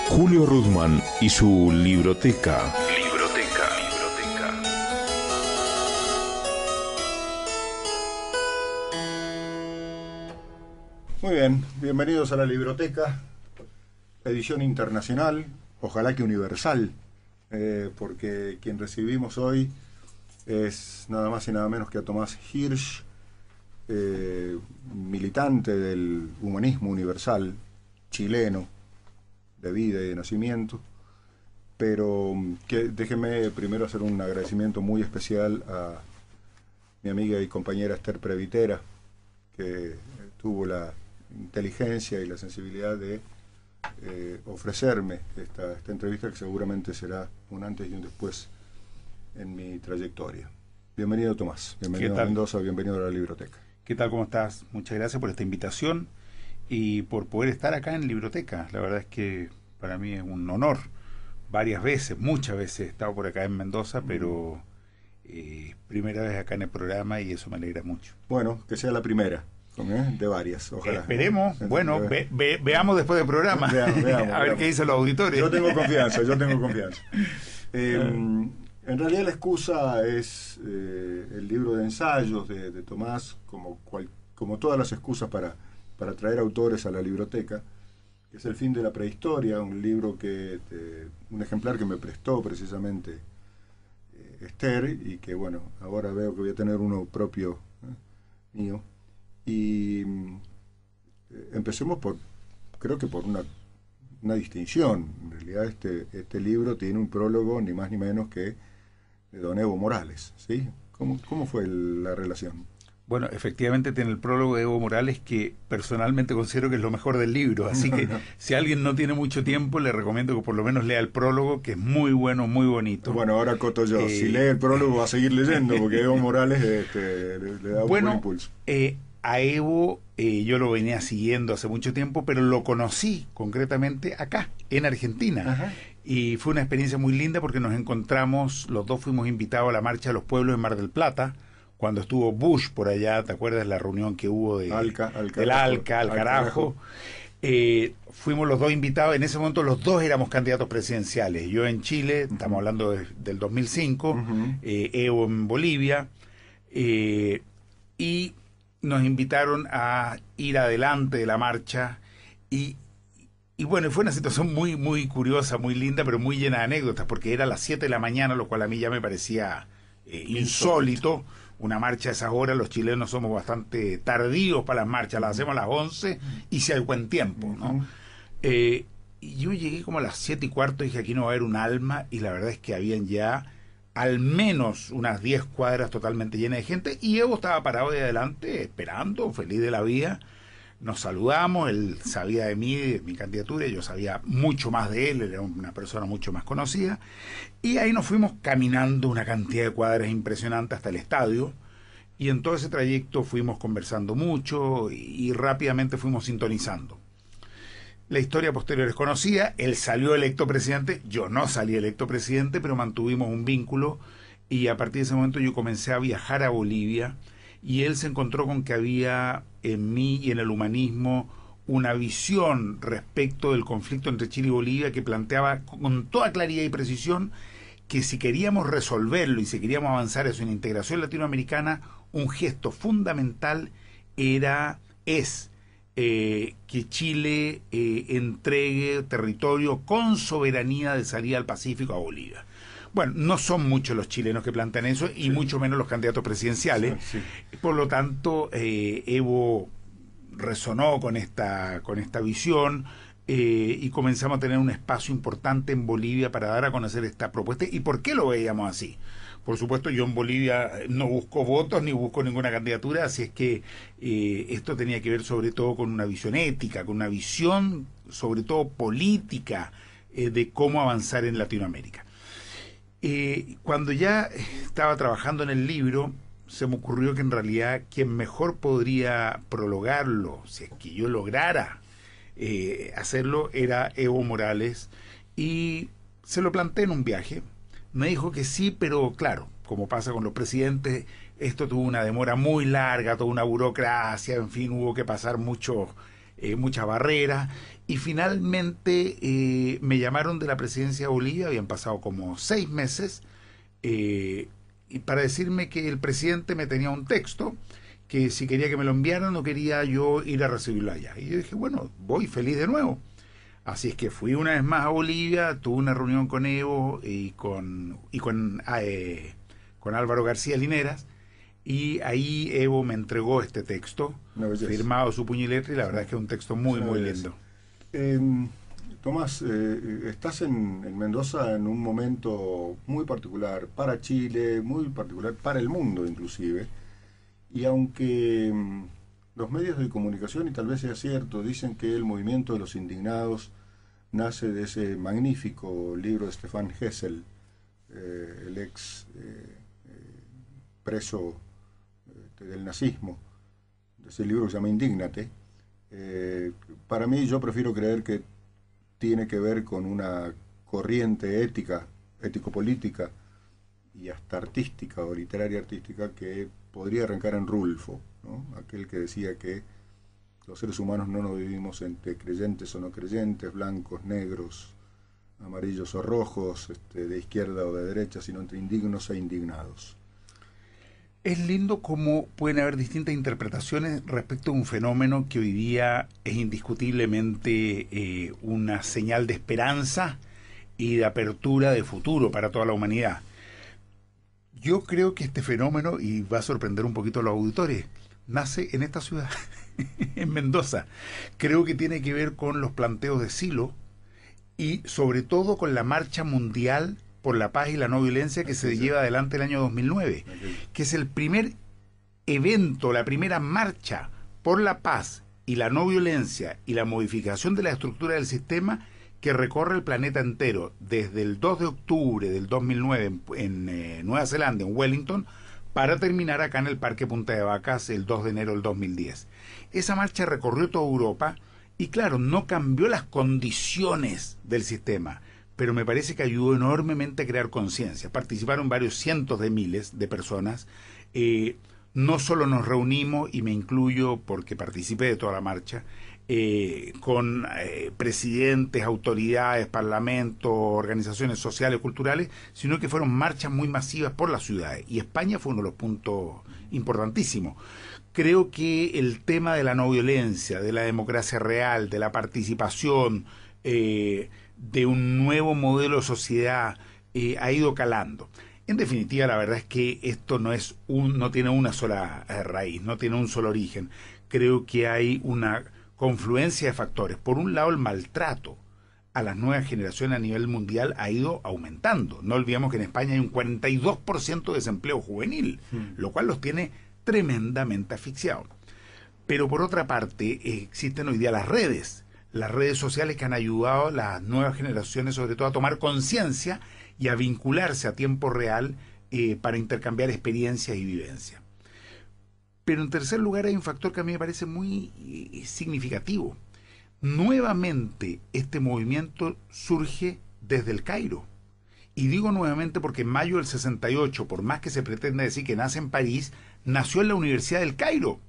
Julio Rudman y su libroteca. Muy bien, bienvenidos a la Libroteca, edición internacional, ojalá que universal, porque quien recibimos hoy es nada más y nada menos que a Tomás Hirsch, militante del humanismo universal, chileno, de vida y de nacimiento, pero déjenme primero hacer un agradecimiento muy especial a mi amiga y compañera Esther Previtera, que tuvo la inteligencia y la sensibilidad de ofrecerme esta entrevista, que seguramente será un antes y un después en mi trayectoria. Bienvenido, Tomás. Bienvenido a Mendoza, bienvenido a la Libroteca. ¿Qué tal? ¿Cómo estás? Muchas gracias por esta invitación y por poder estar acá en Libroteca. La verdad es que para mí es un honor. Varias veces, muchas veces he estado por acá en Mendoza, pero primera vez acá en el programa y eso me alegra mucho. Bueno, que sea la primera. De varias, ojalá. Esperemos, bueno, veamos después del programa, a ver qué dicen los auditores. Yo tengo confianza. En realidad la excusa es el libro de ensayos de Tomás, como todas las excusas para traer autores a la Libroteca, que es El fin de la prehistoria, un libro un ejemplar que me prestó precisamente Esther, y que bueno, ahora veo que voy a tener uno propio mío. Y empecemos creo que por una distinción. En realidad este libro tiene un prólogo ni más ni menos que de don Evo Morales, ¿sí? ¿Cómo fue la relación? Bueno, efectivamente tiene el prólogo de Evo Morales, que personalmente considero que es lo mejor del libro, así que si alguien no tiene mucho tiempo, le recomiendo que por lo menos lea el prólogo, que es muy bueno, muy bonito. Bueno, ahora acoto yo, si lee el prólogo va a seguir leyendo, porque Evo Morales le da un buen impulso. A Evo yo lo venía siguiendo hace mucho tiempo, pero lo conocí concretamente acá, en Argentina. Ajá. Y fue una experiencia muy linda porque nos encontramos, los dos fuimos invitados a la Marcha de los Pueblos en Mar del Plata, cuando estuvo Bush por allá, ¿te acuerdas la reunión que hubo del Alca al carajo? Fuimos los dos invitados, en ese momento los dos éramos candidatos presidenciales, yo en Chile, estamos hablando del 2005, Evo en Bolivia, y nos invitaron a ir adelante de la marcha y bueno, fue una situación muy, muy curiosa, muy linda, pero muy llena de anécdotas, porque era a las 7 de la mañana, lo cual a mí ya me parecía insólito. Una marcha a esas horas, los chilenos somos bastante tardíos para las marchas, las hacemos a las 11 y si hay buen tiempo, ¿no? Y yo llegué como a las 7:15, dije, aquí no va a haber un alma, y la verdad es que habían ya al menos unas 10 cuadras totalmente llenas de gente, y Evo estaba parado de adelante, esperando, feliz de la vida. Nos saludamos, él sabía de mí, de mi candidatura, yo sabía mucho más de él era una persona mucho más conocida, y ahí nos fuimos caminando una cantidad de cuadras impresionante hasta el estadio, y en todo ese trayecto fuimos conversando mucho, y rápidamente fuimos sintonizando. La historia posterior es conocida, él salió electo presidente, yo no salí electo presidente, pero mantuvimos un vínculo, y a partir de ese momento yo comencé a viajar a Bolivia, y él se encontró con que había en mí y en el humanismo una visión respecto del conflicto entre Chile y Bolivia que planteaba con toda claridad y precisión que si queríamos resolverlo y si queríamos avanzar eso en integración latinoamericana, un gesto fundamental es que Chile entregue territorio con soberanía de salida al Pacífico a Bolivia. Bueno, no son muchos los chilenos que plantean eso y mucho menos los candidatos presidenciales. Por lo tanto, Evo resonó con esta visión y comenzamos a tener un espacio importante en Bolivia para dar a conocer esta propuesta. ¿Y por qué lo veíamos así? Por supuesto, yo en Bolivia no busco votos ni busco ninguna candidatura, así es que esto tenía que ver sobre todo con una visión ética, con una visión sobre todo política de cómo avanzar en Latinoamérica. Cuando ya estaba trabajando en el libro, se me ocurrió que en realidad quien mejor podría prologarlo, si es que yo lograra hacerlo, era Evo Morales, y se lo planteé en un viaje. Me dijo que sí, pero claro, como pasa con los presidentes, esto tuvo una demora muy larga, toda una burocracia, en fin, hubo que pasar muchos muchas barreras, y finalmente me llamaron de la presidencia de Bolivia, habían pasado como 6 meses, y para decirme que el presidente me tenía un texto, que si quería que me lo enviaran o quería yo ir a recibirlo allá. Y yo dije, bueno, voy feliz de nuevo. Así es que fui una vez más a Bolivia, tuve una reunión con Evo y con Álvaro García Lineras, y ahí Evo me entregó este texto, firmado su puño y letra, y la verdad es que es un texto muy, muy lindo. Tomás, estás en Mendoza en un momento muy particular para Chile, muy particular para el mundo inclusive, y aunque los medios de comunicación, y tal vez sea cierto, dicen que el movimiento de los indignados nace de ese magnífico libro de Stefan Hessel, el ex preso del nazismo, de ese libro que se llama Indígnate. Para mí, yo prefiero creer que tiene que ver con una corriente ética, ético-política y hasta artística o literaria artística que podría arrancar en Rulfo, ¿no? Aquel que decía que los seres humanos no nos vivimos entre creyentes o no creyentes, blancos, negros, amarillos o rojos, de izquierda o de derecha, sino entre indignos e indignados. Es lindo cómo pueden haber distintas interpretaciones respecto a un fenómeno que hoy día es indiscutiblemente una señal de esperanza y de apertura de futuro para toda la humanidad. Yo creo que este fenómeno, y va a sorprender un poquito a los auditores, nace en esta ciudad, en Mendoza. Creo que tiene que ver con los planteos de Silo y sobre todo con la marcha mundial por la paz y la no violencia que se lleva adelante el año 2009, que es el primer evento, la primera marcha por la paz y la no violencia y la modificación de la estructura del sistema que recorre el planeta entero, desde el 2 de octubre del 2009 en Nueva Zelanda, en Wellington, para terminar acá en el Parque Punta de Vacas el 2 de enero del 2010. Esa marcha recorrió toda Europa y claro, no cambió las condiciones del sistema, pero me parece que ayudó enormemente a crear conciencia. Participaron varios cientos de miles de personas. No solo nos reunimos, y me incluyo porque participé de toda la marcha, con presidentes, autoridades, parlamentos, organizaciones sociales, culturales, sino que fueron marchas muy masivas por las ciudades. Y España fue uno de los puntos importantísimos. Creo que el tema de la no violencia, de la democracia real, de la participación, de un nuevo modelo de sociedad, ha ido calando. En definitiva, la verdad es que esto no tiene una sola raíz, no tiene un solo origen. Creo que hay una confluencia de factores. Por un lado, el maltrato a las nuevas generaciones a nivel mundial ha ido aumentando. No olvidemos que en España hay un 42% de desempleo juvenil, lo cual los tiene tremendamente asfixiados. Pero por otra parte, existen hoy día las redes sociales que han ayudado a las nuevas generaciones, sobre todo, a tomar conciencia y a vincularse a tiempo real para intercambiar experiencias y vivencias. Pero en tercer lugar hay un factor que a mí me parece muy significativo. Nuevamente este movimiento surge desde el Cairo. Y digo nuevamente porque en mayo del 68, por más que se pretenda decir que nace en París, nació en la Universidad del Cairo.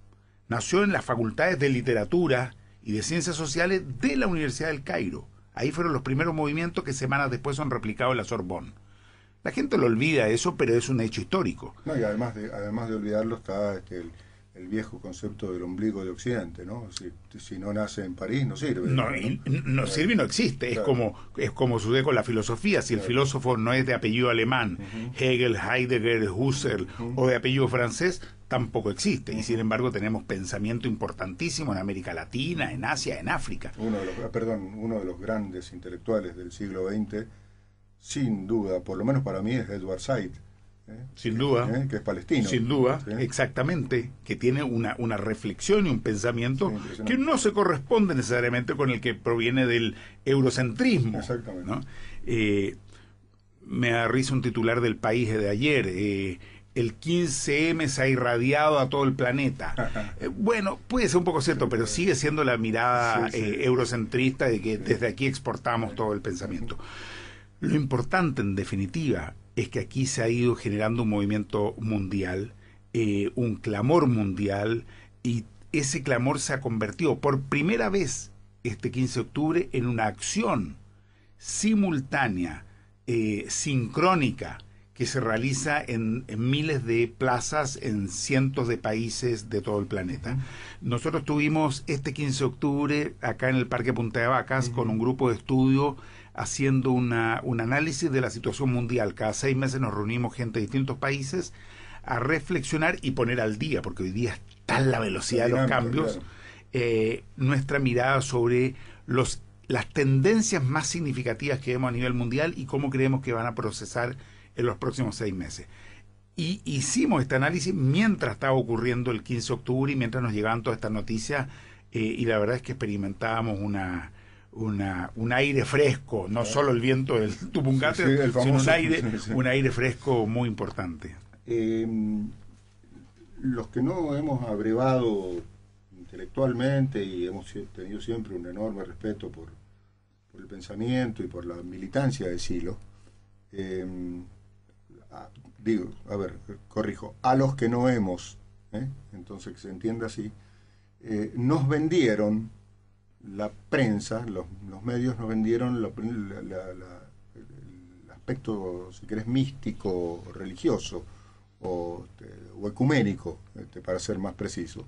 Nació en las facultades de literatura y de ciencias sociales de la Universidad del Cairo. Ahí fueron los primeros movimientos que semanas después son replicados en la Sorbonne. La gente lo olvida eso, pero es un hecho histórico. No, y además de olvidarlo está el viejo concepto del ombligo de Occidente, ¿no? Si no nace en París, no sirve. No sirve y no existe. Claro. Es como sucede con la filosofía. Si el filósofo no es de apellido alemán, Hegel, Heidegger, Husserl, o de apellido francés, tampoco existe. Y sin embargo tenemos pensamiento importantísimo en América Latina, en Asia, en África. Uno de los grandes intelectuales del siglo XX, sin duda, por lo menos para mí, es Edward Said. Sin duda. Que es palestino. Sin duda, ¿sí? Exactamente. Que tiene una reflexión y un pensamiento que no se corresponde necesariamente con el que proviene del eurocentrismo. Exactamente. ¿No? Me da risa un titular del País de ayer. El 15M se ha irradiado a todo el planeta. Bueno, puede ser un poco cierto, pero sigue siendo la mirada eurocentrista de que desde aquí exportamos todo el pensamiento. Lo importante, en definitiva, es que aquí se ha ido generando un movimiento mundial, un clamor mundial, y ese clamor se ha convertido por primera vez este 15 de octubre en una acción simultánea, sincrónica, que se realiza en miles de plazas en cientos de países de todo el planeta. Nosotros tuvimos este 15 de octubre acá en el Parque Punta de Vacas con un grupo de estudio haciendo un análisis de la situación mundial. Cada 6 meses nos reunimos gente de distintos países a reflexionar y poner al día, porque hoy día está la velocidad de los cambios, nuestra mirada sobre las tendencias más significativas que vemos a nivel mundial y cómo creemos que van a procesar en los próximos 6 meses. Y hicimos este análisis mientras estaba ocurriendo el 15 de octubre y mientras nos llegaban todas estas noticias, y la verdad es que experimentábamos un aire fresco, no solo el viento del Tupungate, sino un aire fresco muy importante. Los que no hemos abrevado intelectualmente y hemos tenido siempre un enorme respeto por el pensamiento y por la militancia de Sylo, corrijo, a los que no hemos, entonces que se entienda así, nos vendieron, la prensa, los medios nos vendieron el aspecto, si querés, místico, religioso o ecuménico, para ser más preciso.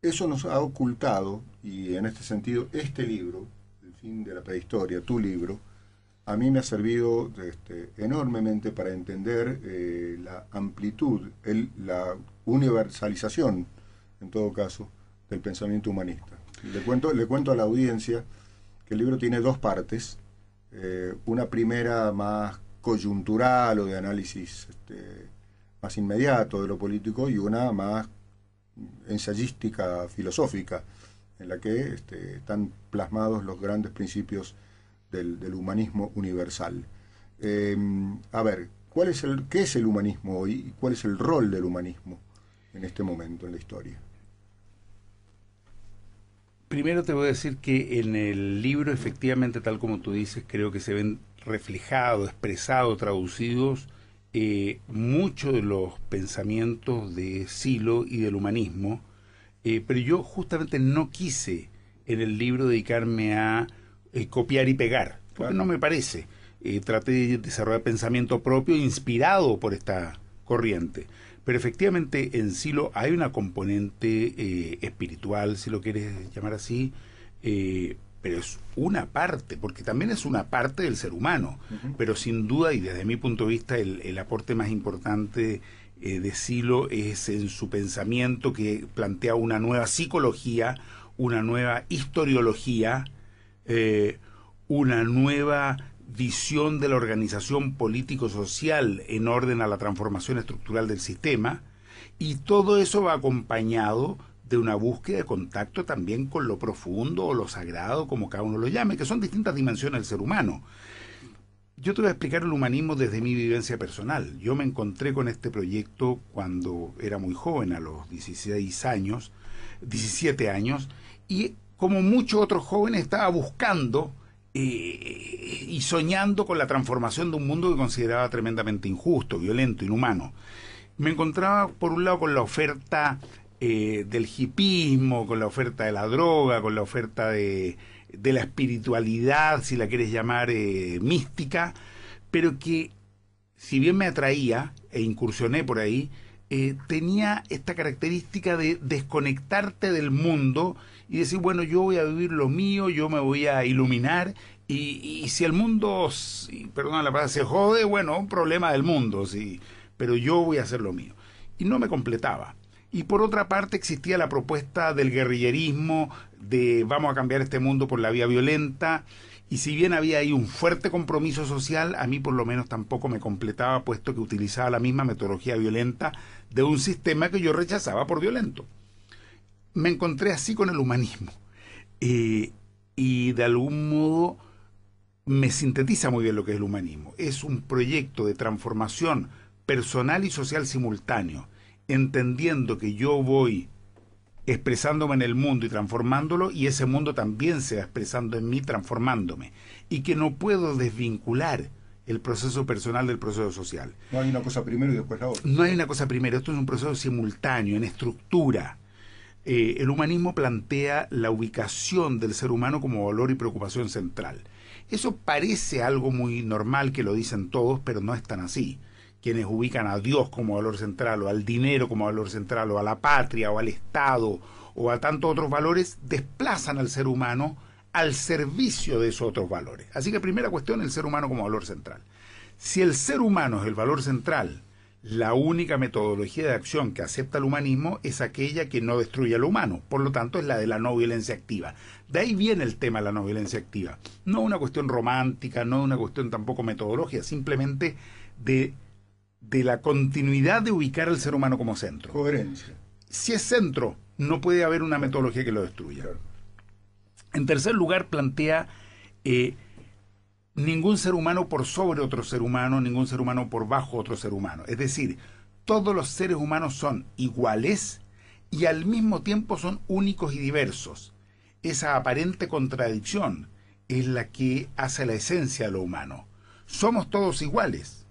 Eso nos ha ocultado, y en este sentido este libro, El fin de la prehistoria, tu libro, a mí me ha servido enormemente para entender la amplitud, la universalización, en todo caso, del pensamiento humanista. Le cuento a la audiencia que el libro tiene 2 partes, una primera más coyuntural o de análisis más inmediato de lo político, y una más ensayística, filosófica, en la que están plasmados los grandes principios del humanismo universal. A ver, ¿qué es el humanismo hoy y cuál es el rol del humanismo en este momento en la historia? Primero te voy a decir que en el libro, efectivamente, tal como tú dices, creo que se ven reflejados, expresados, traducidos muchos de los pensamientos de Sylo y del humanismo, pero yo justamente no quise en el libro dedicarme a copiar y pegar, porque no me parece. Traté de desarrollar pensamiento propio inspirado por esta corriente. Pero efectivamente en Sylo hay una componente espiritual, si lo quieres llamar así, pero es una parte, porque también es una parte del ser humano. Pero sin duda, y desde mi punto de vista, el aporte más importante de Sylo es en su pensamiento, que plantea una nueva psicología, una nueva historiología, una nueva visión de la organización político-social en orden a la transformación estructural del sistema, y todo eso va acompañado de una búsqueda de contacto también con lo profundo o lo sagrado, como cada uno lo llame, que son distintas dimensiones del ser humano. Yo te voy a explicar el humanismo desde mi vivencia personal. Yo me encontré con este proyecto cuando era muy joven, a los 17 años, y como muchos otros jóvenes estaba buscando y soñando con la transformación de un mundo que consideraba tremendamente injusto, violento, inhumano. Me encontraba por un lado con la oferta del hipismo, con la oferta de la droga, con la oferta de la espiritualidad, si la quieres llamar mística, pero que si bien me atraía e incursioné por ahí, tenía esta característica de desconectarte del mundo y decir, bueno, yo voy a vivir lo mío, yo me voy a iluminar, y si el mundo, perdona la palabra, se jode, bueno, un problema del mundo, sí, pero yo voy a hacer lo mío. Y no me completaba. Y por otra parte existía la propuesta del guerrillerismo, de vamos a cambiar este mundo por la vía violenta, y si bien había ahí un fuerte compromiso social, a mí por lo menos tampoco me completaba, puesto que utilizaba la misma metodología violenta de un sistema que yo rechazaba por violento. Me encontré así con el humanismo, y de algún modo me sintetiza muy bien lo que es el humanismo. Es un proyecto de transformación personal y social simultáneo, entendiendo que yo voy expresándome en el mundo y transformándolo, y ese mundo también se va expresando en mí transformándome, y que no puedo desvincular el proceso personal del proceso social. No hay una cosa primero y después la otra. No hay una cosa primero, esto es un proceso simultáneo, en estructura. El humanismo plantea la ubicación del ser humano como valor y preocupación central. Eso parece algo muy normal, que lo dicen todos, pero no es tan así. Quienes ubican a Dios como valor central, o al dinero como valor central, o a la patria, o al Estado, o a tantos otros valores, desplazan al ser humano al servicio de esos otros valores. Así que primera cuestión, el ser humano como valor central. Si el ser humano es el valor central, la única metodología de acción que acepta el humanismo es aquella que no destruye a lo humano. Por lo tanto, es la de la no violencia activa. De ahí viene el tema de la no violencia activa. No una cuestión romántica, no una cuestión tampoco metodológica, simplemente de la continuidad de ubicar al ser humano como centro. Coherencia. Si es centro, no puede haber una metodología que lo destruya. Claro. En tercer lugar, plantea ningún ser humano por sobre otro ser humano, ningún ser humano por bajo otro ser humano. Es decir, todos los seres humanos son iguales y al mismo tiempo son únicos y diversos. Esa aparente contradicción es la que hace la esencia de lo humano. Somos todos iguales,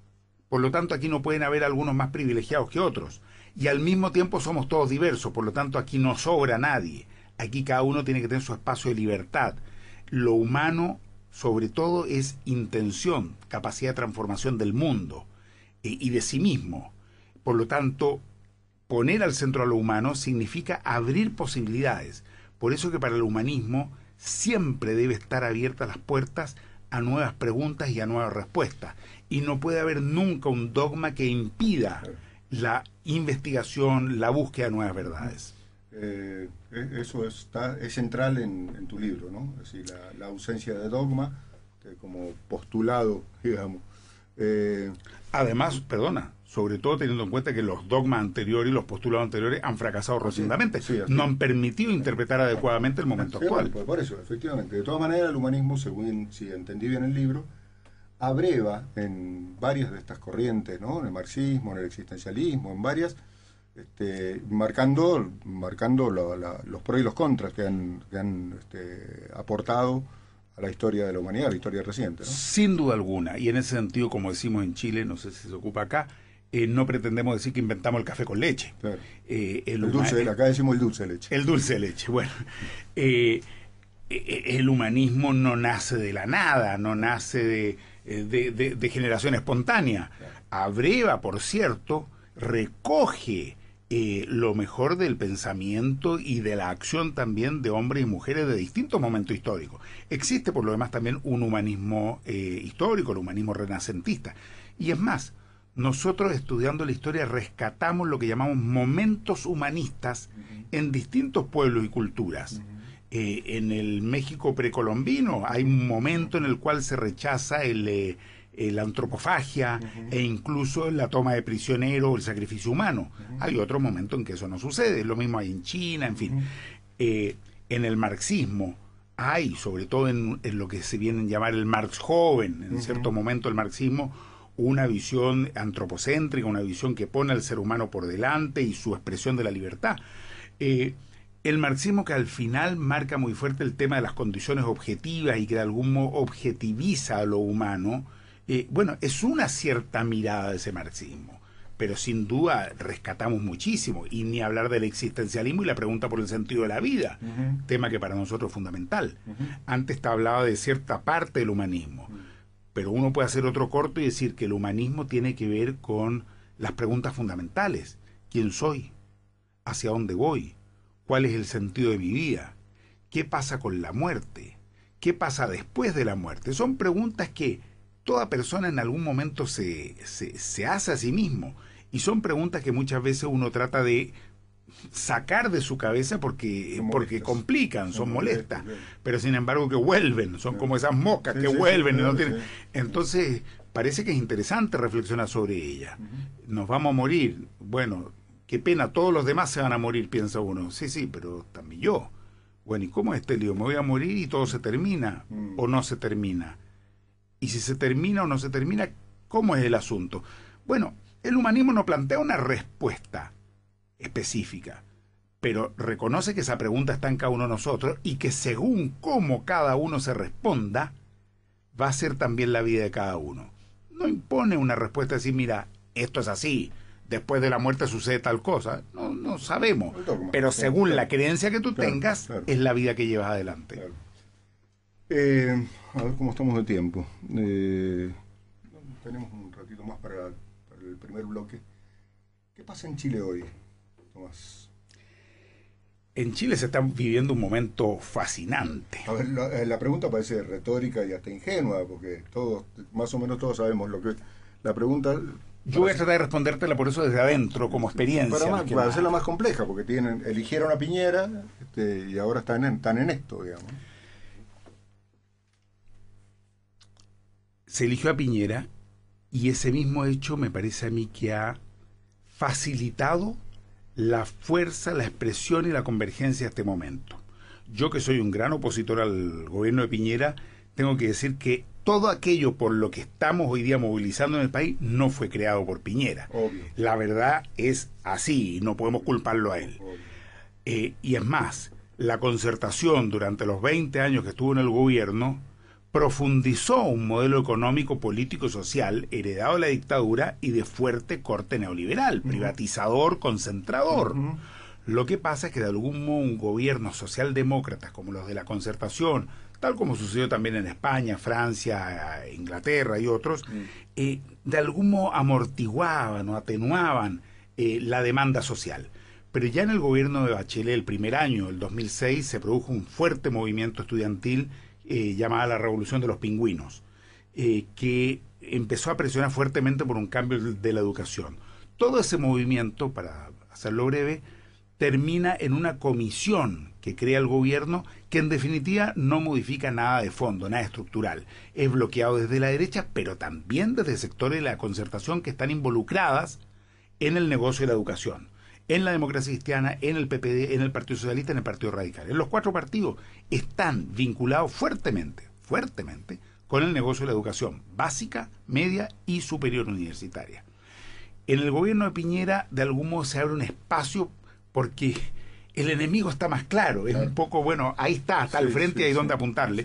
por lo tanto aquí no pueden haber algunos más privilegiados que otros. Y al mismo tiempo somos todos diversos, por lo tanto aquí no sobra nadie. Aquí cada uno tiene que tener su espacio de libertad. Lo humano, sobre todo, es intención, capacidad de transformación del mundo y de sí mismo. Por lo tanto, poner al centro a lo humano significa abrir posibilidades. Por eso que para el humanismo siempre debe estar abiertas las puertas a nuevas preguntas y a nuevas respuestas. Y no puede haber nunca un dogma que impida la investigación, la búsqueda de nuevas verdades. Eso es central en tu libro, ¿no? Es decir, la ausencia de dogma como postulado, digamos. Además, perdona, sobre todo teniendo en cuenta que los dogmas anteriores y los postulados anteriores han fracasado rotundamente, no han permitido interpretar adecuadamente el momento actual. Pues por eso, efectivamente. De todas maneras, el humanismo, según si entendí bien el libro, abreva en varias de estas corrientes, ¿no? En el marxismo, en el existencialismo, en varias, marcando los pros y los contras que han aportado a la historia de la humanidad, a la historia reciente, ¿no? Sin duda alguna, y en ese sentido, como decimos en Chile, no sé si se ocupa acá, no pretendemos decir que inventamos el café con leche. Claro. Acá decimos el dulce de leche. El dulce de leche, bueno. El humanismo no nace de la nada, no nace de generación espontánea. Claro. Abreva, por cierto, recoge lo mejor del pensamiento y de la acción también de hombres y mujeres de distintos momentos históricos. Existe por lo demás también un humanismo histórico, el humanismo renacentista. Y es más, nosotros estudiando la historia rescatamos lo que llamamos momentos humanistas en distintos pueblos y culturas. En el México precolombino hay un momento en el cual se rechaza la antropofagia e incluso la toma de prisioneros, el sacrificio humano. Hay otro momento en que eso no sucede, lo mismo hay en China, en fin. En el marxismo hay, sobre todo en lo que se viene a llamar el Marx joven, en cierto momento el marxismo, una visión antropocéntrica, una visión que pone al ser humano por delante y su expresión de la libertad. El marxismo, que al final marca muy fuerte el tema de las condiciones objetivas y que de algún modo objetiviza a lo humano, bueno, es una cierta mirada de ese marxismo, pero sin duda rescatamos muchísimo, y ni hablar del existencialismo y la pregunta por el sentido de la vida, tema que para nosotros es fundamental. Antes te hablaba de cierta parte del humanismo, pero uno puede hacer otro corto y decir que el humanismo tiene que ver con las preguntas fundamentales. ¿Quién soy? ¿Hacia dónde voy? ¿Cuál es el sentido de mi vida? ¿Qué pasa con la muerte? ¿Qué pasa después de la muerte? Son preguntas que toda persona en algún momento se hace a sí mismo, y son preguntas que muchas veces uno trata de sacar de su cabeza porque complican, son molestas, pero sin embargo que vuelven, son como esas moscas que vuelven. Y no tienen... Entonces parece que es interesante reflexionar sobre ellas. Nos vamos a morir, bueno, qué pena, todos los demás se van a morir, piensa uno. Sí, pero también yo. Bueno, ¿y cómo es este lío? ¿Me voy a morir y todo se termina o no se termina? Y si se termina o no se termina, ¿cómo es el asunto? Bueno, el humanismo no plantea una respuesta específica, pero reconoce que esa pregunta está en cada uno de nosotros y que según cómo cada uno se responda, va a ser también la vida de cada uno. no impone una respuesta así, mira, esto es así, después de la muerte sucede tal cosa. No sabemos, pero según la creencia que tú tengas, es la vida que llevas adelante. Claro. A ver cómo estamos de tiempo. Tenemos un ratito más para el primer bloque. ¿Qué pasa en Chile hoy, Tomás? En Chile se está viviendo un momento fascinante. A ver, la pregunta parece retórica y hasta ingenua, porque todos, más o menos todos sabemos lo que... La pregunta... Yo voy a tratar de respondértela por eso desde adentro, como experiencia. Para hacerla más compleja, porque eligieron a Piñera y ahora están en esto, digamos. Se eligió a Piñera y ese mismo hecho me parece a mí que ha facilitado la fuerza, la expresión y la convergencia de este momento. Yo, que soy un gran opositor al gobierno de Piñera, tengo que decir que todo aquello por lo que estamos hoy día movilizando en el país no fue creado por Piñera. Obvio. La verdad es así y no podemos culparlo a él. Y es más, la concertación durante los 20 años que estuvo en el gobierno profundizó un modelo económico, político y social heredado de la dictadura y de fuerte corte neoliberal, privatizador, concentrador. Lo que pasa es que de algún modo un gobierno socialdemócrata como los de la concertación, tal como sucedió también en España, Francia, Inglaterra y otros, de algún modo amortiguaban o atenuaban la demanda social. Pero ya en el gobierno de Bachelet, el primer año, el 2006, se produjo un fuerte movimiento estudiantil llamada la Revolución de los Pingüinos, que empezó a presionar fuertemente por un cambio de la educación. Todo ese movimiento, para hacerlo breve, termina en una comisión que crea el gobierno que en definitiva no modifica nada de fondo, nada estructural. Es bloqueado desde la derecha, pero también desde sectores de la concertación que están involucradas en el negocio de la educación, en la Democracia Cristiana, en el PPD, en el Partido Socialista, en el Partido Radical. En los 4 partidos están vinculados fuertemente con el negocio de la educación básica, media y superior universitaria. En el gobierno de Piñera, de algún modo se abre un espacio porque el enemigo está más claro, es un poco, bueno, ahí está al frente y hay donde apuntarle,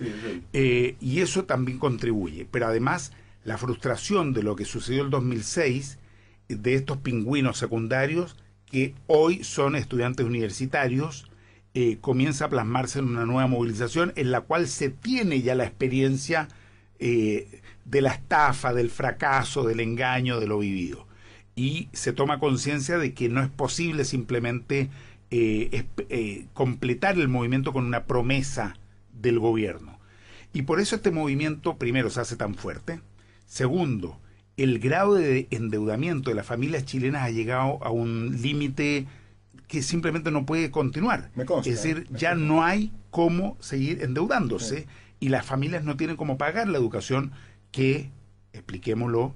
y eso también contribuye. Pero además, la frustración de lo que sucedió el 2006, de estos pingüinos secundarios, que hoy son estudiantes universitarios, comienza a plasmarse en una nueva movilización en la cual se tiene ya la experiencia de la estafa, del fracaso, del engaño, de lo vivido. Y se toma conciencia de que no es posible simplemente completar el movimiento con una promesa del gobierno. Y por eso este movimiento, primero, se hace tan fuerte. Segundo, el grado de endeudamiento de las familias chilenas ha llegado a un límite que simplemente no puede continuar. Me consta, es decir, ya no hay cómo seguir endeudándose y las familias no tienen cómo pagar la educación que, expliquémoslo,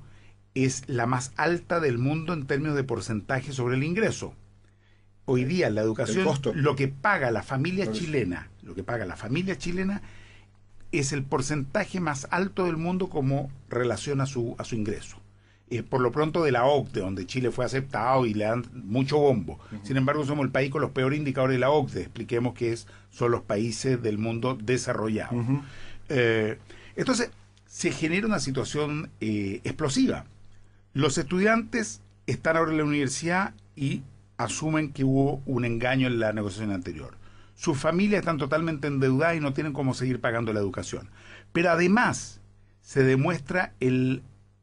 es la más alta del mundo en términos de porcentaje sobre el ingreso. Hoy día la educación, lo que paga la familia chilena, es el porcentaje más alto del mundo como relación a su ingreso. Por lo pronto de la OCDE, donde Chile fue aceptado y le dan mucho bombo. Sin embargo, somos el país con los peores indicadores de la OCDE. Expliquemos que son los países del mundo desarrollado. Entonces, se genera una situación explosiva. Los estudiantes están ahora en la universidad y asumen que hubo un engaño en la negociación anterior. Sus familias están totalmente endeudadas y no tienen cómo seguir pagando la educación. Pero además se demuestra el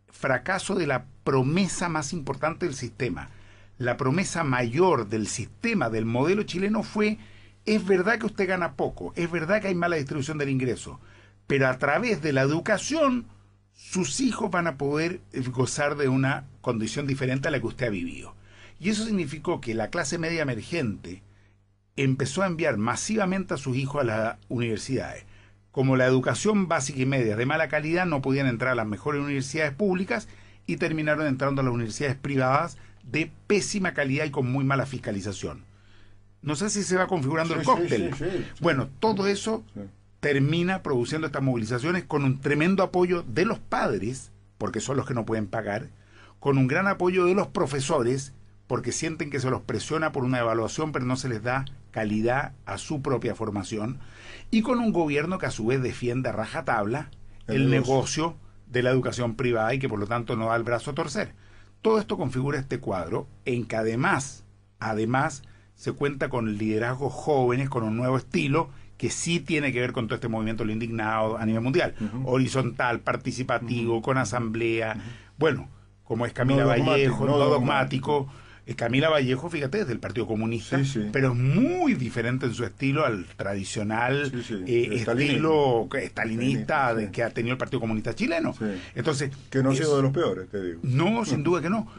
fracaso de la promesa más importante del sistema. La promesa mayor del sistema, del modelo chileno fue: es verdad que usted gana poco, es verdad que hay mala distribución del ingreso, pero a través de la educación sus hijos van a poder gozar de una condición diferente a la que usted ha vivido. Y eso significó que la clase media emergente empezó a enviar masivamente a sus hijos a las universidades. Como la educación básica y media de mala calidad, no podían entrar a las mejores universidades públicas y terminaron entrando a las universidades privadas de pésima calidad y con muy mala fiscalización. No sé si se va configurando el cóctel. Bueno, todo eso termina produciendo estas movilizaciones con un tremendo apoyo de los padres, porque son los que no pueden pagar, con un gran apoyo de los profesores, porque sienten que se los presiona por una evaluación, pero no se les da calidad a su propia formación, y con un gobierno que a su vez defiende a rajatabla el negocio de la educación privada y que por lo tanto no da el brazo a torcer. Todo esto configura este cuadro en que además se cuenta con liderazgos jóvenes, con un nuevo estilo que sí tiene que ver con todo este movimiento de lo indignado a nivel mundial, horizontal, participativo, con asamblea, bueno, como es Camila Vallejo, no dogmático. Camila Vallejo, fíjate, es del Partido Comunista, pero es muy diferente en su estilo al tradicional estilo estalinista que ha tenido el Partido Comunista chileno. Entonces, que no ha sido de los peores, te digo. No, sin duda que no.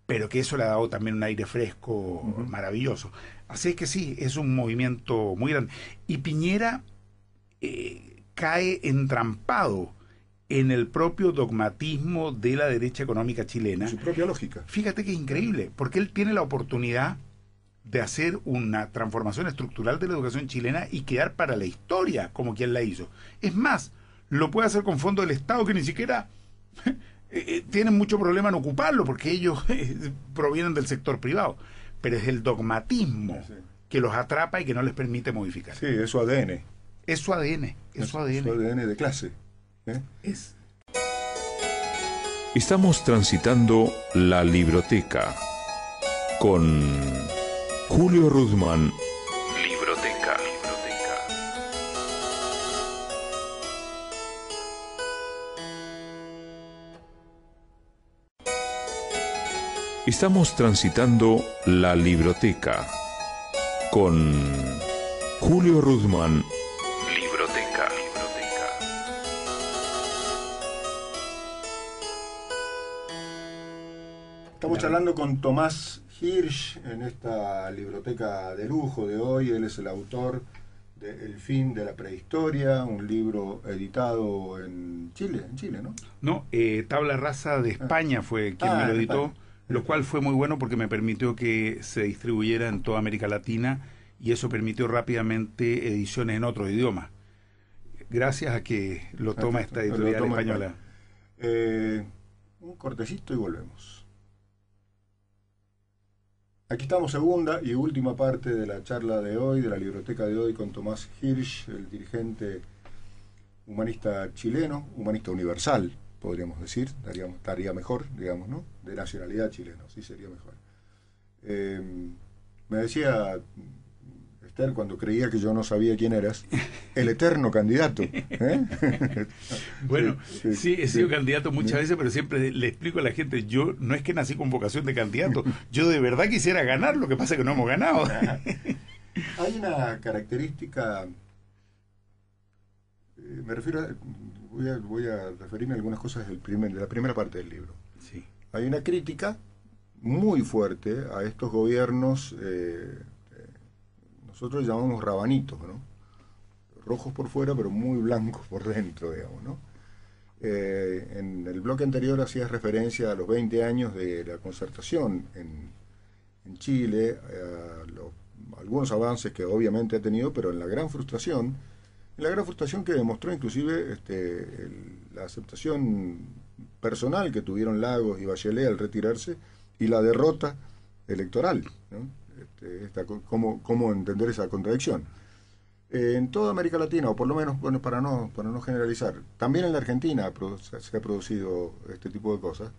Pero que eso le ha dado también un aire fresco maravilloso. Así es que sí, es un movimiento muy grande. Y Piñera cae entrampado en el propio dogmatismo de la derecha económica chilena. Su propia lógica. Fíjate que es increíble, porque él tiene la oportunidad de hacer una transformación estructural de la educación chilena y quedar para la historia como quien la hizo. Es más, lo puede hacer con fondos del Estado que ni siquiera tienen mucho problema en ocuparlo, porque ellos provienen del sector privado. Pero es el dogmatismo que los atrapa y que no les permite modificar. Sí, es su ADN. Es su ADN. Es su ADN. Su ADN de clase. Estamos transitando la libroteca con Julio Ruzmán. Libroteca. Estamos transitando la libroteca con Julio Ruzmán. Estamos charlando con Tomás Hirsch en esta libroteca de lujo de hoy. Él es el autor de El fin de la prehistoria, un libro editado en Chile, ¿no? No, Tabla Rasa de España fue quien me lo editó, lo cual fue muy bueno porque me permitió que se distribuyera en toda América Latina y eso permitió rápidamente ediciones en otro idioma. Gracias a que lo toma esta editorial española. Un cortecito y volvemos. Aquí estamos, segunda y última parte de la charla de hoy, de la libroteca de hoy, con Tomás Hirsch, el dirigente humanista chileno, humanista universal, podríamos decir, estaría mejor, digamos, ¿no? De nacionalidad chilena, sí sería mejor. Me decía Esther, cuando creía que yo no sabía quién eras, el eterno candidato. Bueno, sí, he sido candidato muchas veces, pero siempre le explico a la gente, yo no es que nací con vocación de candidato, yo de verdad quisiera ganar, lo que pasa es que no hemos ganado. Hay una característica, me refiero voy a referirme a algunas cosas de la primera parte del libro. Sí. Hay una crítica muy fuerte a estos gobiernos, nosotros llamamos rabanitos, ¿no? Rojos por fuera, pero muy blancos por dentro, digamos, ¿no? En el bloque anterior hacías referencia a los 20 años de la concertación en Chile, a algunos avances que obviamente ha tenido, pero en la gran frustración que demostró inclusive la aceptación personal que tuvieron Lagos y Bachelet al retirarse y la derrota electoral, ¿no? ¿Cómo entender esa contradicción? En toda América Latina, o por lo menos, bueno, para no generalizar, también en la Argentina se ha producido este tipo de cosas,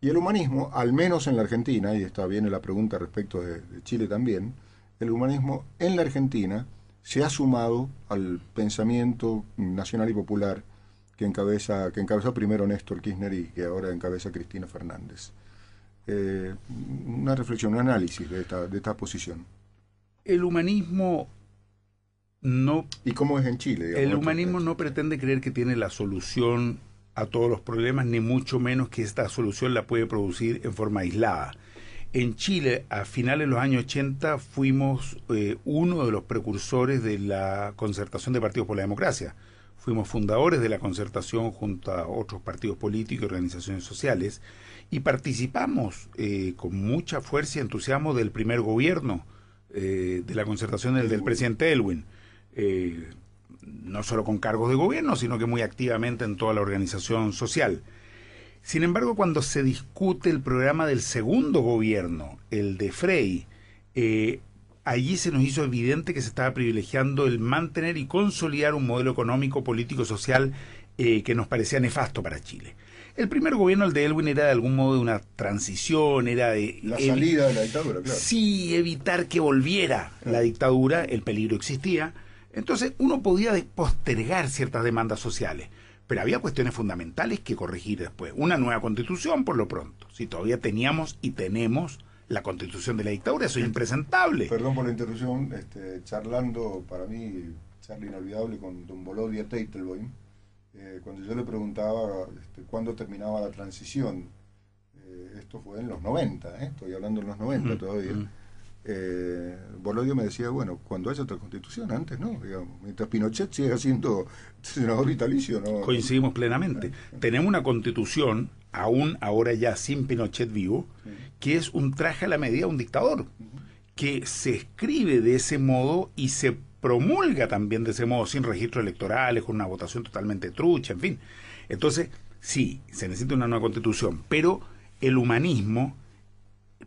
y el humanismo, al menos en la Argentina, y está bien la pregunta respecto de Chile también, el humanismo en la Argentina se ha sumado al pensamiento nacional y popular que encabezó primero Néstor Kirchner y que ahora encabeza Cristina Fernández. Una reflexión, un análisis de esta posición. El humanismo no... ¿Y cómo es en Chile? Digamos, el humanismo no pretende creer que tiene la solución a todos los problemas, ni mucho menos que esta solución la puede producir en forma aislada. En Chile, a finales de los años 80, fuimos uno de los precursores de la concertación de partidos por la democracia. Fuimos fundadores de la concertación junto a otros partidos políticos y organizaciones sociales y participamos con mucha fuerza y entusiasmo del primer gobierno de la concertación del presidente Aylwin. No solo con cargos de gobierno, sino que muy activamente en toda la organización social. Sin embargo, cuando se discute el programa del segundo gobierno, el de Frey, allí se nos hizo evidente que se estaba privilegiando el mantener y consolidar un modelo económico, político, social que nos parecía nefasto para Chile. El primer gobierno, el de Aylwin, era de algún modo de una transición, era de... La salida de la dictadura, claro. Sí, evitar que volviera la dictadura, el peligro existía. Entonces uno podía postergar ciertas demandas sociales, pero había cuestiones fundamentales que corregir después. Una nueva constitución, por lo pronto. Si todavía teníamos y tenemos la constitución de la dictadura, eso es impresentable. Perdón por la interrupción, charlando, para mí, charla inolvidable con don Volodya Teitelboim, cuando yo le preguntaba cuándo terminaba la transición, esto fue en los 90, estoy hablando en los 90 todavía, Volodya me decía, bueno, cuando haya otra constitución, antes no, digamos, mientras Pinochet siga siendo senador vitalicio, no. Coincidimos plenamente. Tenemos una constitución, aún ahora ya sin Pinochet vivo, que es un traje a la medida de un dictador, que se escribe de ese modo y se promulga también de ese modo, sin registros electorales, con una votación totalmente trucha, en fin. Entonces, sí, se necesita una nueva constitución, pero el humanismo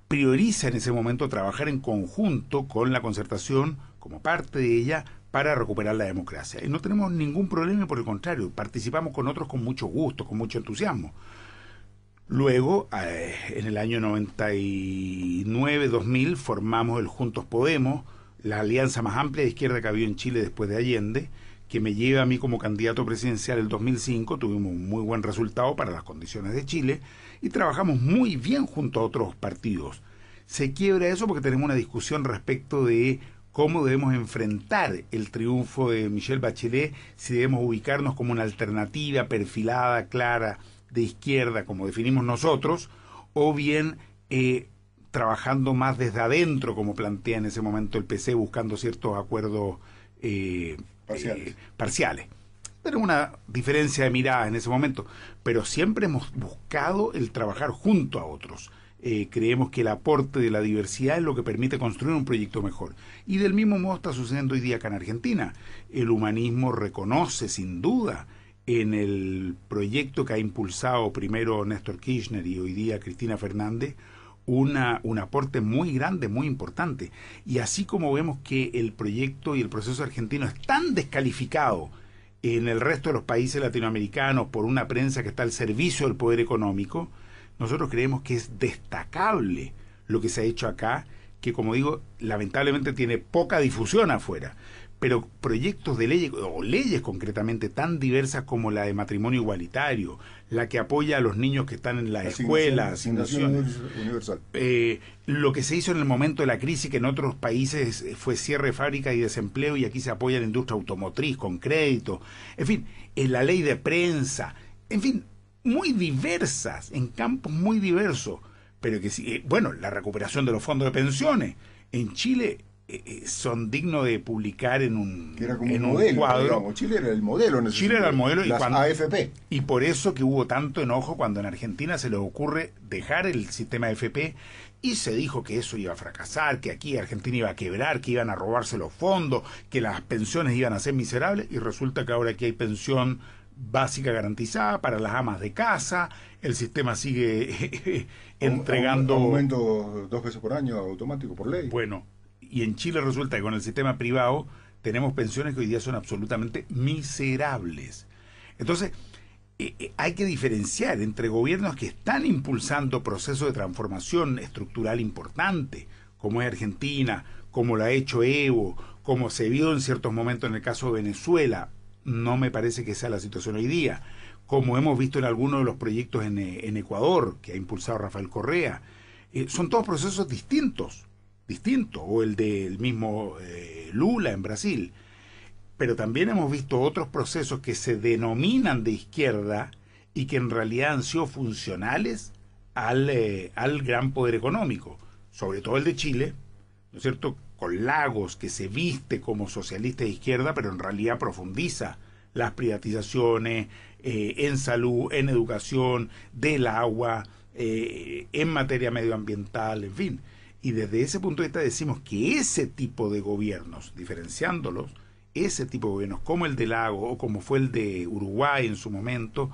prioriza en ese momento trabajar en conjunto con la Concertación, como parte de ella, para recuperar la democracia. Y no tenemos ningún problema, por el contrario, participamos con otros con mucho gusto, con mucho entusiasmo. Luego, en el año 99-2000, formamos el Juntos Podemos, la alianza más amplia de izquierda que ha habido en Chile después de Allende, que me lleva a mí como candidato presidencial el 2005. Tuvimos un muy buen resultado para las condiciones de Chile y trabajamos muy bien junto a otros partidos. Se quiebra eso porque tenemos una discusión respecto de cómo debemos enfrentar el triunfo de Michelle Bachelet, si debemos ubicarnos como una alternativa perfilada, clara, de izquierda, como definimos nosotros, o bien trabajando más desde adentro, como plantea en ese momento el PC, buscando ciertos acuerdos parciales. Pero una diferencia de mirada en ese momento. Pero siempre hemos buscado el trabajar junto a otros. Creemos que el aporte de la diversidad es lo que permite construir un proyecto mejor. Y del mismo modo está sucediendo hoy día acá en Argentina. El humanismo reconoce, sin duda, en el proyecto que ha impulsado primero Néstor Kirchner y hoy día Cristina Fernández, un aporte muy grande, muy importante. Y así como vemos que el proyecto y el proceso argentino es tan descalificado en el resto de los países latinoamericanos por una prensa que está al servicio del poder económico, nosotros creemos que es destacable lo que se ha hecho acá, que, como digo, lamentablemente tiene poca difusión afuera. Pero proyectos de leyes, o leyes concretamente tan diversas como la de matrimonio igualitario, la que apoya a los niños que están en las escuelas, asignación universal. Lo que se hizo en el momento de la crisis, que en otros países fue cierre de fábricas y desempleo, y aquí se apoya la industria automotriz con crédito, en fin, la ley de prensa, en fin, muy diversas, en campos muy diversos, pero que sí, bueno, la recuperación de los fondos de pensiones. En Chile son dignos de publicar en un, que era como en un modelo, cuadro. Digamos. Chile era el modelo en ese Chile era el modelo, las AFP. Y por eso que hubo tanto enojo cuando en Argentina se les ocurre dejar el sistema AFP y se dijo que eso iba a fracasar, que aquí Argentina iba a quebrar, que iban a robarse los fondos, que las pensiones iban a ser miserables, y resulta que ahora aquí hay pensión básica garantizada para las amas de casa, el sistema sigue entregando... Aumento 2 veces por año automático por ley. Bueno, y en Chile resulta que con el sistema privado tenemos pensiones que hoy día son absolutamente miserables. Entonces, hay que diferenciar entre gobiernos que están impulsando procesos de transformación estructural importante, como es Argentina, como lo ha hecho Evo, como se vio en ciertos momentos en el caso de Venezuela. No me parece que sea la situación hoy día, como hemos visto en algunos de los proyectos en Ecuador, que ha impulsado Rafael Correa. Son todos procesos distintos, o el del mismo Lula en Brasil. Pero también hemos visto otros procesos que se denominan de izquierda y que en realidad han sido funcionales al gran poder económico, sobre todo el de Chile, ¿no es cierto?, con Lagos, que se viste como socialista de izquierda, pero en realidad profundiza las privatizaciones en salud, en educación, del agua, en materia medioambiental, en fin. Y desde ese punto de vista decimos que ese tipo de gobiernos, diferenciándolos, ese tipo de gobiernos, como el de Lagos o como fue el de Uruguay en su momento,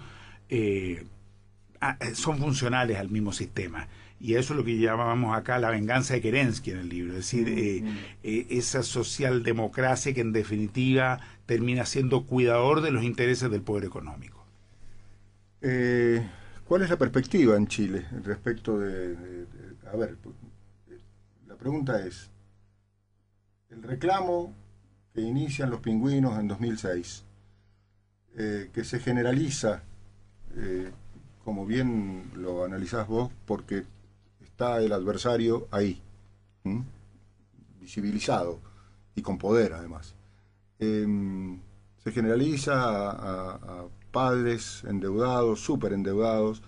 son funcionales al mismo sistema. Y eso es lo que llamamos acá la venganza de Kerensky en el libro, es decir, esa socialdemocracia que en definitiva termina siendo cuidador de los intereses del poder económico. ¿Cuál es la perspectiva en Chile respecto a ver, la pregunta es, el reclamo que inician los pingüinos en 2006, que se generaliza, como bien lo analizás vos, porque está el adversario ahí, visibilizado y con poder además. Se generaliza a padres endeudados, súper endeudados,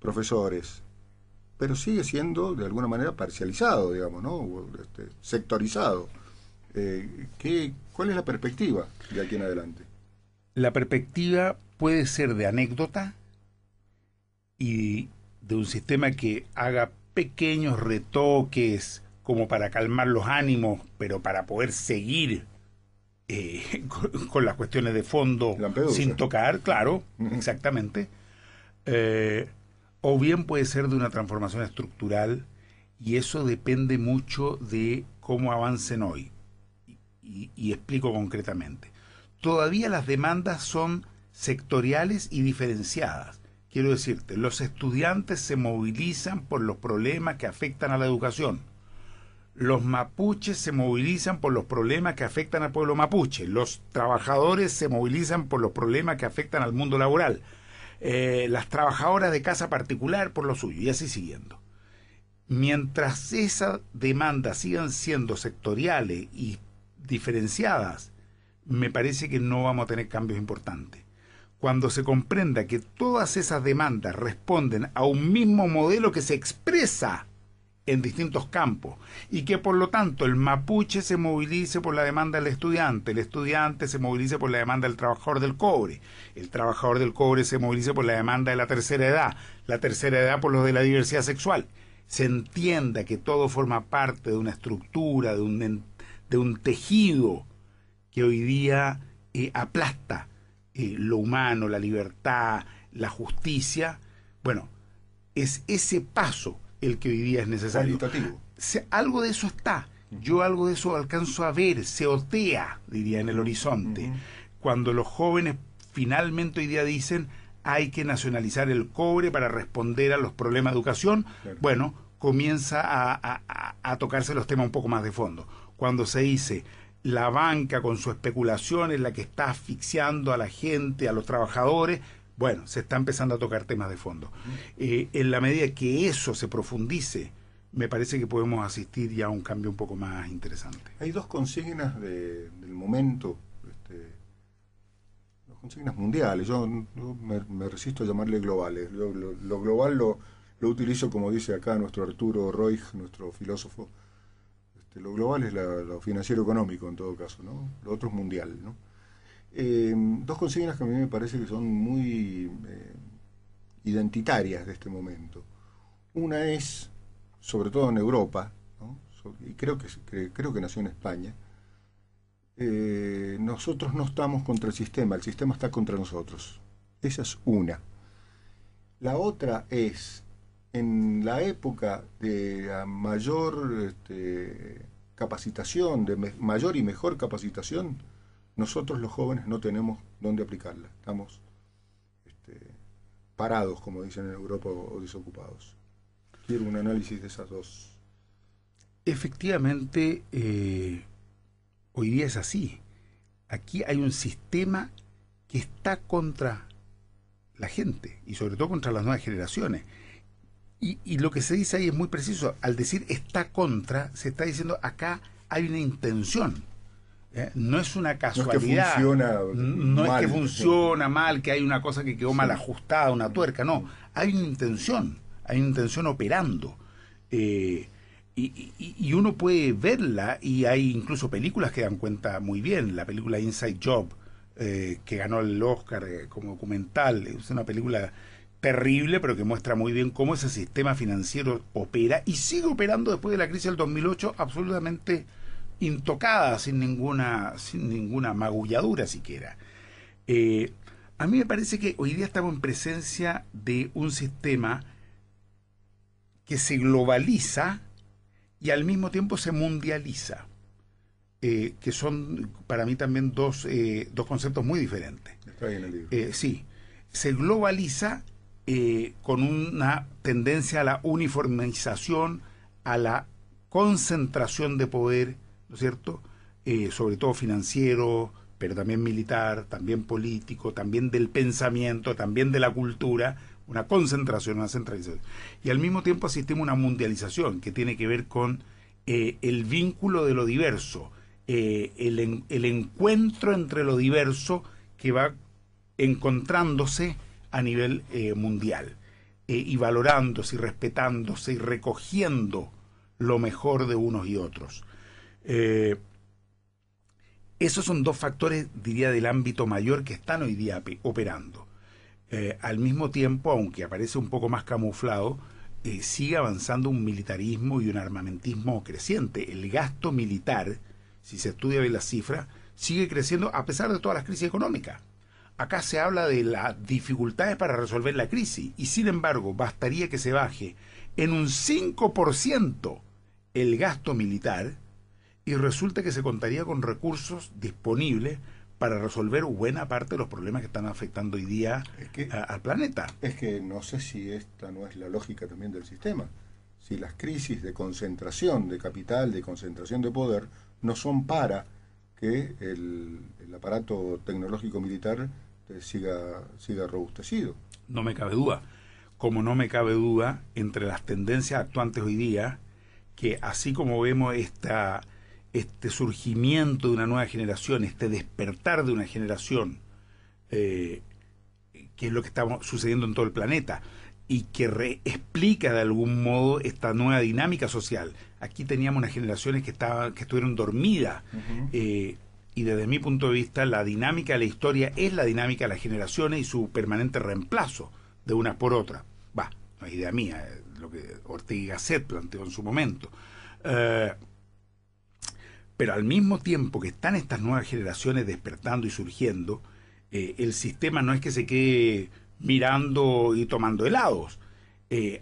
profesores, pero sigue siendo de alguna manera parcializado, digamos, ¿no? Sectorizado. ¿Cuál es la perspectiva de aquí en adelante? La perspectiva puede ser de anécdota y de un sistema que haga pequeños retoques como para calmar los ánimos, pero para poder seguir con las cuestiones de fondo Lampedusa. Sin tocar, claro, exactamente. O bien puede ser de una transformación estructural, y eso depende mucho de cómo avancen hoy. Y explico concretamente. Todavía las demandas son sectoriales y diferenciadas. Quiero decirte, los estudiantes se movilizan por los problemas que afectan a la educación. Los mapuches se movilizan por los problemas que afectan al pueblo mapuche. Los trabajadores se movilizan por los problemas que afectan al mundo laboral. Las trabajadoras de casa particular por lo suyo, y así siguiendo. Mientras esas demandas sigan siendo sectoriales y diferenciadas, me parece que no vamos a tener cambios importantes. Cuando se comprenda que todas esas demandas responden a un mismo modelo que se expresa en distintos campos, y que por lo tanto el mapuche se movilice por la demanda del estudiante, el estudiante se movilice por la demanda del trabajador del cobre, el trabajador del cobre se movilice por la demanda de la tercera edad por lo de la diversidad sexual, se entienda que todo forma parte de una estructura, de un tejido que hoy día aplasta lo humano, la libertad, la justicia. Bueno, es ese paso el que hoy día es necesario. Algo de eso está. Yo algo de eso alcanzo a ver, se otea, diría, en el horizonte. Cuando los jóvenes finalmente hoy día dicen hay que nacionalizar el cobre para responder a los problemas de educación, claro. Bueno, comienza a tocarse los temas un poco más de fondo. Cuando se dice la banca con su especulación es la que está asfixiando a la gente, a los trabajadores, bueno, se está empezando a tocar temas de fondo. En la medida que eso se profundice, me parece que podemos asistir ya a un cambio un poco más interesante. Hay dos consignas del momento, dos consignas mundiales. Yo me resisto a llamarle globales. Lo global lo utilizo, como dice acá nuestro Arturo Roig, nuestro filósofo. Lo global es lo financiero económico en todo caso, ¿no? Lo otro es mundial, ¿no? Dos consignas que a mí me parece que son muy identitarias de este momento. Una es, sobre todo en Europa, ¿no? Y creo que nació en España, nosotros no estamos contra el sistema está contra nosotros. Esa es una. La otra es, en la época de la mayor capacitación, de mayor y mejor capacitación, nosotros los jóvenes no tenemos dónde aplicarla. Estamos parados, como dicen en Europa, o desocupados. Quiero un análisis de esas dos. Efectivamente, hoy día es así. Aquí hay un sistema que está contra la gente y sobre todo contra las nuevas generaciones. Y lo que se dice ahí es muy preciso. Al decir está contra, se está diciendo acá hay una intención. No es una casualidad. No es que funciona mal, que hay una cosa que quedó mal ajustada, una tuerca. No, hay una intención operando. Y uno puede verla, y hay incluso películas que dan cuenta muy bien. La película Inside Job, que ganó el Oscar como documental, es una película terrible, pero que muestra muy bien cómo ese sistema financiero opera y sigue operando después de la crisis del 2008 absolutamente intocada, sin ninguna magulladura siquiera. A mí me parece que hoy día estamos en presencia de un sistema que se globaliza y al mismo tiempo se mundializa, que son para mí también dos conceptos muy diferentes. Está bien el libro. Sí. se globaliza con una tendencia a la uniformización, a la concentración de poder, ¿no es cierto? Sobre todo financiero, pero también militar, también político, también del pensamiento, también de la cultura, una concentración, una centralización. Y al mismo tiempo asistimos a una mundialización que tiene que ver con el vínculo de lo diverso, el encuentro entre lo diverso que va encontrándose a nivel mundial, y valorándose y respetándose y recogiendo lo mejor de unos y otros. Esos son dos factores, diría, del ámbito mayor que están hoy día operando. Al mismo tiempo, aunque aparece un poco más camuflado, sigue avanzando un militarismo y un armamentismo creciente. El gasto militar, si se estudia bien las cifras, sigue creciendo a pesar de todas las crisis económicas. Acá se habla de las dificultades para resolver la crisis y sin embargo bastaría que se baje en un 5% el gasto militar y resulta que se contaría con recursos disponibles para resolver buena parte de los problemas que están afectando hoy día al planeta. Es que no sé si esta no es la lógica también del sistema. Si las crisis de concentración de capital, de concentración de poder, no son para que el aparato tecnológico militar siga robustecido. No me cabe duda. Como no me cabe duda, entre las tendencias actuantes hoy día, que así como vemos este surgimiento de una nueva generación, este despertar de una generación, que es lo que está sucediendo en todo el planeta, y que explica de algún modo esta nueva dinámica social. Aquí teníamos unas generaciones que estuvieron dormidas, y desde mi punto de vista la dinámica de la historia es la dinámica de las generaciones y su permanente reemplazo de unas por otras. No es idea mía, lo que Ortega y Gasset planteó en su momento. Pero al mismo tiempo que están estas nuevas generaciones despertando y surgiendo, el sistema no es que se quede mirando y tomando helados.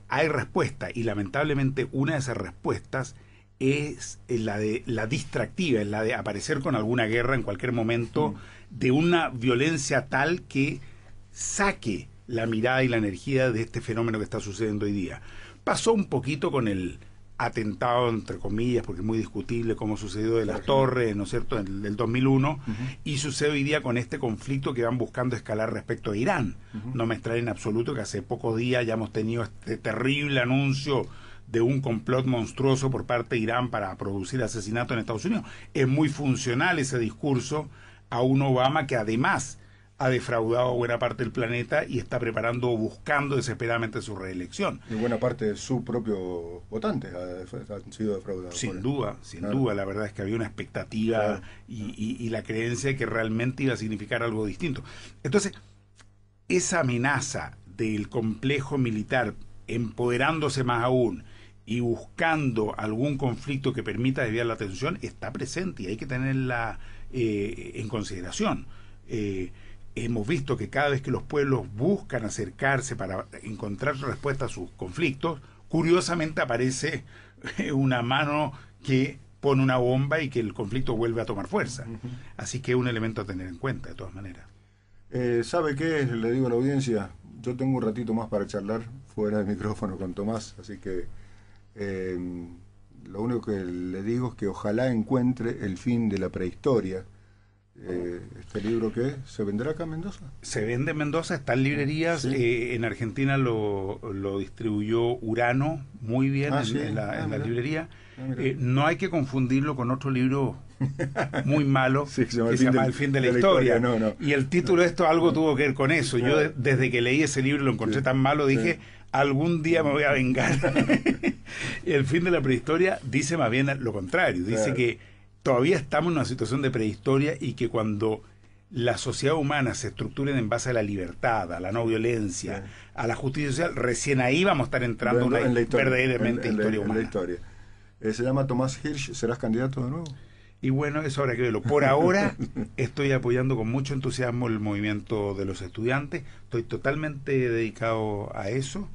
Hay respuesta y lamentablemente una de esas respuestas es la distractiva, es la de aparecer con alguna guerra en cualquier momento, de una violencia tal que saque la mirada y la energía de este fenómeno que está sucediendo hoy día. Pasó un poquito con el atentado, entre comillas, porque es muy discutible cómo sucedió de las torres, ¿no es cierto?, del 2001, y sucede hoy día con este conflicto que van buscando escalar respecto a Irán. No me extrae en absoluto que hace pocos días ya hemos tenido este terrible anuncio de un complot monstruoso por parte de Irán para producir asesinatos en Estados Unidos. Es muy funcional ese discurso a un Obama que además ha defraudado a buena parte del planeta y está preparando o buscando desesperadamente su reelección. Y buena parte de sus propios votantes han sido defraudados. Sin duda, la verdad es que había una expectativa y la creencia de que realmente iba a significar algo distinto. Entonces, esa amenaza del complejo militar empoderándose más aún y buscando algún conflicto que permita desviar la atención está presente y hay que tenerla en consideración. Hemos visto que cada vez que los pueblos buscan acercarse para encontrar respuesta a sus conflictos, curiosamente aparece una mano que pone una bomba y que el conflicto vuelve a tomar fuerza. Así que es un elemento a tener en cuenta, de todas maneras. ¿Sabe qué? Le digo a la audiencia, yo tengo un ratito más para charlar fuera del micrófono con Tomás, así que lo único que le digo es que ojalá encuentre El fin de la prehistoria. Este libro, ¿qué? ¿Se vendrá acá en Mendoza? Se vende en Mendoza, está en librerías. En Argentina lo distribuyó Urano muy bien en la librería. No hay que confundirlo con otro libro muy malo que se llama El fin de la historia. No. Y el título de esto algo tuvo que ver con eso. Yo desde que leí ese libro lo encontré tan malo, dije, algún día me voy a vengar. El fin de la prehistoria dice más bien lo contrario, dice que todavía estamos en una situación de prehistoria y que cuando la sociedad humana se estructure en base a la libertad, a la no violencia, a la justicia social, recién ahí vamos a estar entrando en una verdaderamente historia humana. En la historia. Se llama Tomás Hirsch. ¿Serás candidato de nuevo? Y bueno, eso habrá que verlo. Por ahora estoy apoyando con mucho entusiasmo el movimiento de los estudiantes. Estoy totalmente dedicado a eso,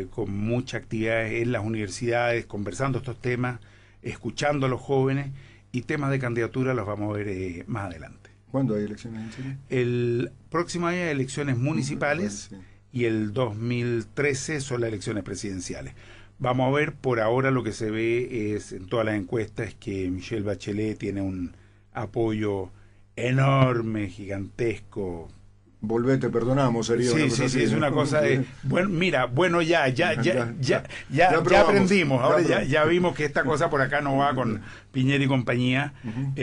con mucha actividad en las universidades, conversando estos temas, escuchando a los jóvenes, y temas de candidatura los vamos a ver más adelante. ¿Cuándo hay elecciones en Chile? El próximo año hay elecciones municipales y el 2013 son las elecciones presidenciales. Vamos a ver, por ahora lo que se ve es, en todas las encuestas, es que Michelle Bachelet tiene un apoyo enorme, gigantesco. Volvete, perdonamos, sería Sí, una cosa sí, así, sí, es ¿no? una cosa de, bueno, mira, bueno, ya probamos, aprendimos, ahora probamos. ya vimos que esta cosa por acá no va con Piñera y compañía, Ujú.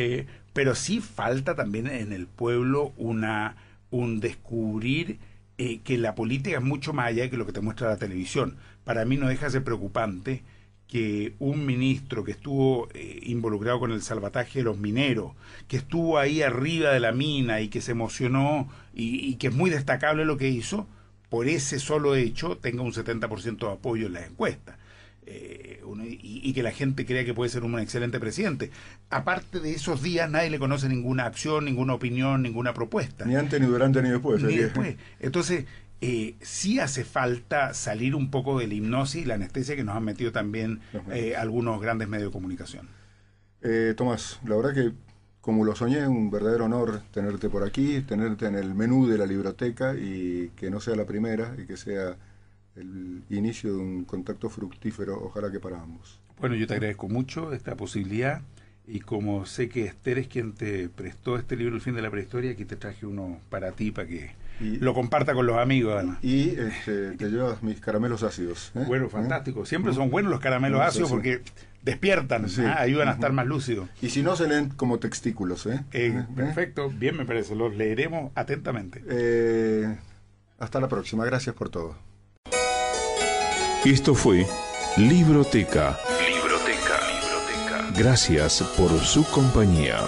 pero sí falta también en el pueblo un descubrir que la política es mucho más allá que lo que te muestra la televisión. Para mí no deja de ser preocupante que un ministro que estuvo involucrado con el salvataje de los mineros, que estuvo ahí arriba de la mina y que se emocionó y que es muy destacable lo que hizo, por ese solo hecho tenga un 70% de apoyo en las encuestas. Y que la gente crea que puede ser un excelente presidente. Aparte de esos días nadie le conoce ninguna acción, ninguna opinión, ninguna propuesta. Ni antes, ni durante, ni después. Ni sería. después. Entonces, sí hace falta salir un poco de la hipnosis y la anestesia que nos han metido también algunos grandes medios de comunicación. Tomás, la verdad que como lo soñé, un verdadero honor tenerte por aquí, tenerte en el menú de la biblioteca y que no sea la primera y que sea el inicio de un contacto fructífero, ojalá que para ambos. Bueno, yo te agradezco mucho esta posibilidad y como sé que Esther es quien te prestó este libro El fin de la prehistoria, aquí te traje uno para ti, para que lo comparta con los amigos además. Y te llevas mis caramelos ácidos. Bueno, fantástico. Siempre son buenos los caramelos ácidos sí. porque despiertan, Sí. ayudan a estar más lúcidos. Y si no, se leen como textículos. Perfecto, bien me parece, los leeremos atentamente. Hasta la próxima, gracias por todo. Esto fue Libroteca. Libroteca. Gracias por su compañía.